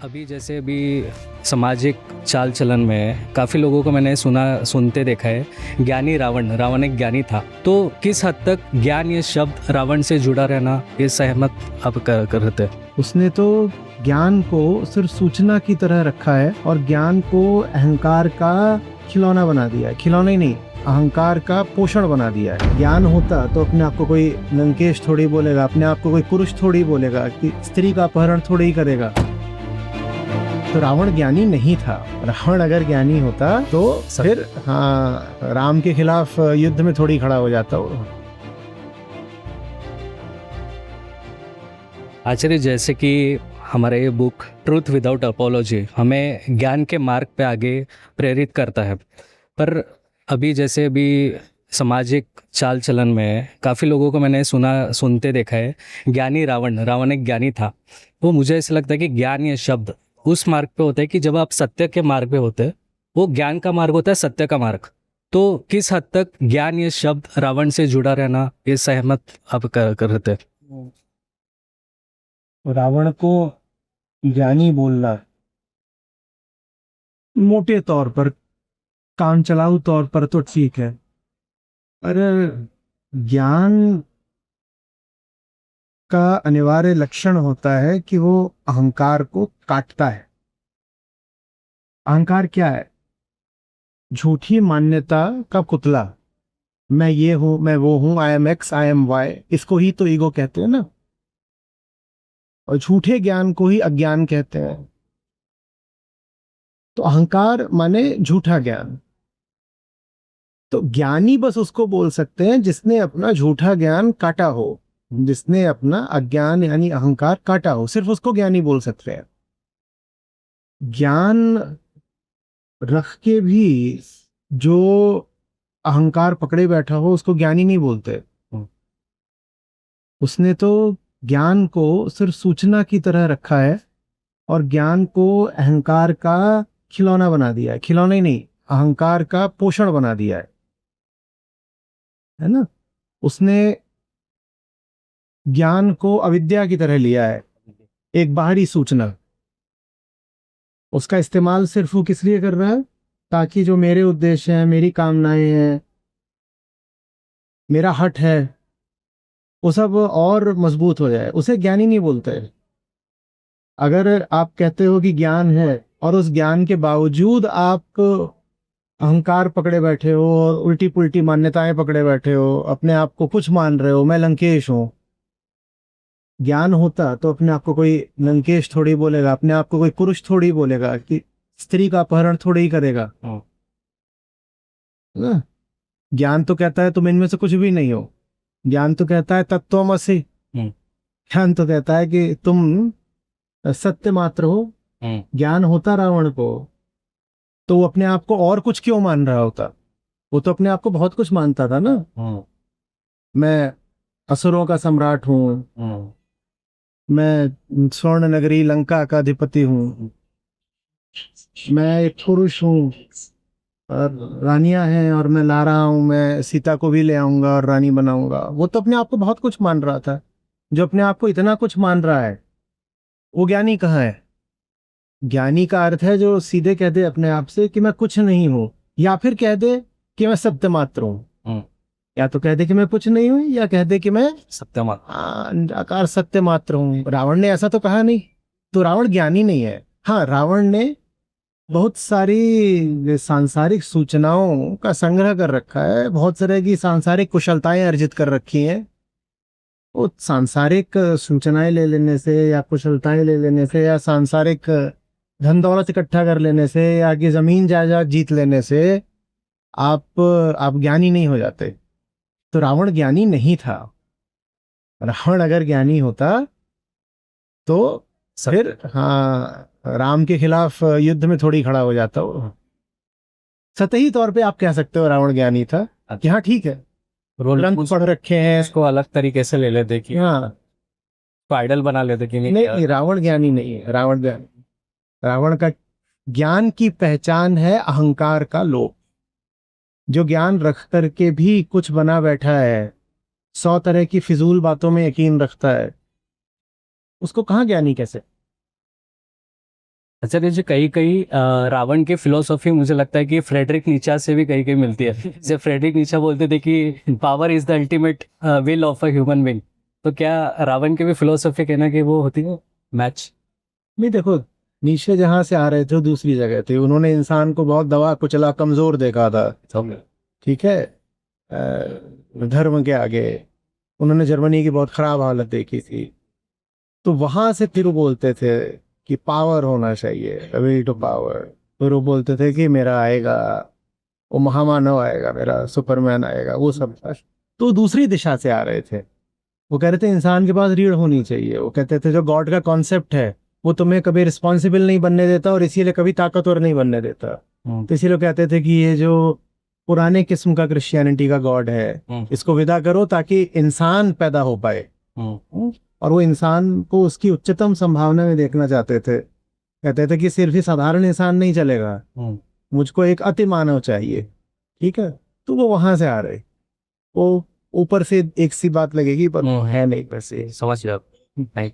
अभी जैसे अभी सामाजिक चाल चलन में काफ़ी लोगों को मैंने सुनते देखा है। ज्ञानी रावण रावण एक ज्ञानी था, तो किस हद तक ज्ञान ये शब्द रावण से जुड़ा रहना ये सहमत आप करते? उसने तो ज्ञान को सिर्फ सूचना की तरह रखा है और ज्ञान को अहंकार का खिलौना बना दिया है। खिलौना ही नहीं, अहंकार का पोषण बना दिया है। ज्ञान होता तो अपने आप को कोई लंकेश थोड़ी बोलेगा, अपने आप को कोई पुरुष थोड़ी बोलेगा, कि स्त्री का अपहरण थोड़ी ही करेगा। तो रावण ज्ञानी नहीं था। रावण अगर ज्ञानी होता तो फिर राम के खिलाफ युद्ध में थोड़ी खड़ा हो जाता वो। आचार्य, जैसे कि हमारा ये बुक ट्रूथ विदाउट अपोलॉजी हमें ज्ञान के मार्ग पे आगे प्रेरित करता है, पर अभी जैसे अभी सामाजिक चाल चलन में काफ़ी लोगों को मैंने सुनते देखा है। ज्ञानी रावण एक ज्ञानी था। वो मुझे ऐसा लगता है कि ज्ञान ये शब्द उस मार्ग पे होता है कि जब आप सत्य के मार्ग पे होते हैं, वो ज्ञान का मार्ग होता है, सत्य का मार्ग। तो किस हद तक ज्ञान ये शब्द रावण से जुड़ा रहना ये सहमत आप करते? रावण को ज्ञानी बोलना मोटे तौर पर, काम चलाऊ तौर पर तो ठीक है, पर ज्ञान का अनिवार्य लक्षण होता है कि वो अहंकार को काटता है। अहंकार क्या है? झूठी मान्यता का पुतला। मैं ये हूं, मैं वो हूं, I M X, I M Y. इसको ही तो ईगो कहते हैं ना। और झूठे ज्ञान को ही अज्ञान कहते हैं। तो अहंकार माने झूठा ज्ञान। तो ज्ञानी बस उसको बोल सकते हैं जिसने अपना झूठा ज्ञान काटा हो, जिसने अपना अज्ञान यानी अहंकार काटा हो, सिर्फ उसको ज्ञानी बोल सकते हैं। ज्ञान रख के भी जो अहंकार पकड़े बैठा हो उसको ज्ञानी नहीं बोलते। उसने तो ज्ञान को सिर्फ सूचना की तरह रखा है और ज्ञान को अहंकार का खिलौना बना दिया है। खिलौना ही नहीं, अहंकार का पोषण बना दिया है ना। उसने ज्ञान को अविद्या की तरह लिया है, एक बाहरी सूचना। उसका इस्तेमाल सिर्फ वो किस लिए कर रहा है? ताकि जो मेरे उद्देश्य हैं, मेरी कामनाएं हैं, मेरा हट है, वो सब और मजबूत हो जाए। उसे ज्ञानी नहीं बोलते। अगर आप कहते हो कि ज्ञान है और उस ज्ञान के बावजूद आप अहंकार पकड़े बैठे हो और उल्टी पुल्टी मान्यताएं पकड़े बैठे हो, अपने आप को कुछ मान रहे हो, मैं लंकेश हूं। ज्ञान होता तो अपने आप को कोई लंकेश थोड़ी बोलेगा, अपने आप को कोई पुरुष थोड़ी बोलेगा, कि स्त्री का अपहरण थोड़ी ही करेगा ना। ज्ञान तो कहता है तुम इनमें से कुछ भी नहीं हो। ज्ञान तो कहता है तत्त्वमसि। ज्ञान तो कहता है कि तुम सत्य मात्र हो। ज्ञान होता रावण को तो वो अपने आप को और कुछ क्यों मान रहा होता? वो तो अपने आप को बहुत कुछ मानता था ना। मैं असुरों का सम्राट हूं, मैं स्वर्ण नगरी लंका का अधिपति हूं, मैं एक पुरुष हूं और रानियां हैं और मैं ला रहा हूं, मैं सीता को भी ले आऊंगा और रानी बनाऊंगा। वो तो अपने आप को बहुत कुछ मान रहा था। जो अपने आप को इतना कुछ मान रहा है वो ज्ञानी कहाँ है? ज्ञानी का अर्थ है जो सीधे कह दे अपने आप से कि मैं कुछ नहीं हूं, या फिर कह दे कि मैं सत्य मात्र हूं। या तो कह दे कि मैं कुछ नहीं हूं, या कह दे कि मैं सत्य मात्र, निराकार सत्य मात्र हूं। रावण ने ऐसा तो कहा नहीं, तो रावण ज्ञानी नहीं है। हाँ, रावण ने बहुत सारी सांसारिक सूचनाओं का संग्रह कर रखा है, बहुत तरह की सांसारिक कुशलताएं अर्जित कर रखी हैं। वो सांसारिक सूचनाएं ले लेने से या कुशलताएं ले लेने से या सांसारिक धन दौलत इकट्ठा कर लेने से या कि जमीन जायदाद जीत लेने से आप ज्ञानी नहीं हो जाते। तो रावण ज्ञानी नहीं था। रावण अगर ज्ञानी होता तो फिर राम के खिलाफ युद्ध में थोड़ी खड़ा हो जाता वो। सतही तौर पे आप कह सकते हो रावण ज्ञानी था कि हाँ ठीक है, ग्रंथ पढ़ रखे हैं, इसको अलग तरीके से ले लेते कि हाँ आइडल बना लेते कि नहीं, रावण ज्ञानी नहीं है। रावण का ज्ञान की पहचान है अहंकार का लोभ। जो ज्ञान रख करके भी कुछ बना बैठा है, 100 तरह की फिजूल बातों में यकीन रखता है, उसको कहाँ ज्ञानी कैसे? अच्छा जी, कहीं कहीं रावण की फिलोसॉफी मुझे लगता है कि फ्रेडरिक नीचा से भी कहीं कहीं मिलती है। जैसे फ्रेडरिक नीचा बोलते थे कि power is the ultimate will of a human being. तो क्या रावण की भी फिलोसॉफी कहना कि वो होती है मैच? नहीं देखो, नीचे जहां से आ रहे थे वो दूसरी जगह थे, उन्होंने इंसान को बहुत दबा कुचला कमजोर देखा था। ठीक है, धर्म के आगे उन्होंने जर्मनी की बहुत खराब हालत देखी थी। तो वहां से फिर वो बोलते थे कि पावर होना चाहिए, विल टू पावर। फिर वो बोलते थे कि मेरा आएगा, वो महामानव आएगा, मेरा सुपरमैन आएगा, वो सब था। तो दूसरी दिशा से आ रहे थे। वो कह रहे थे इंसान के पास रीढ़ होनी चाहिए। वो कहते थे जो गॉड का कॉन्सेप्ट है वो तुम्हें कभी रिस्पॉन्सिबल नहीं बनने देता और इसीलिए कभी ताकतवर नहीं बनने देता। तो इसीलिए कहते थे कि ये जो पुराने किस्म का क्रिश्चियनिटी का गॉड है इसको विदा करो ताकि इंसान पैदा हो पाए। और वो इंसान को उसकी उच्चतम संभावना में देखना चाहते थे। कहते थे कि सिर्फ ही साधारण इंसान नहीं चलेगा, मुझको एक अति मानव चाहिए। ठीक है, तो वो वहां से आ रहे। वो ऊपर से एक सी बात लगेगी पर वो है नहीं वैसे। समझ गया। नहीं।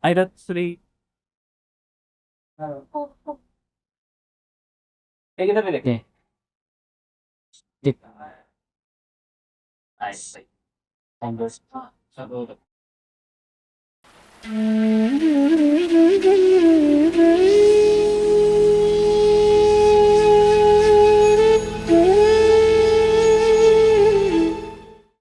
आई रथ श्री एक इधर भी देखें। ठीक। आई सही। हम बस सब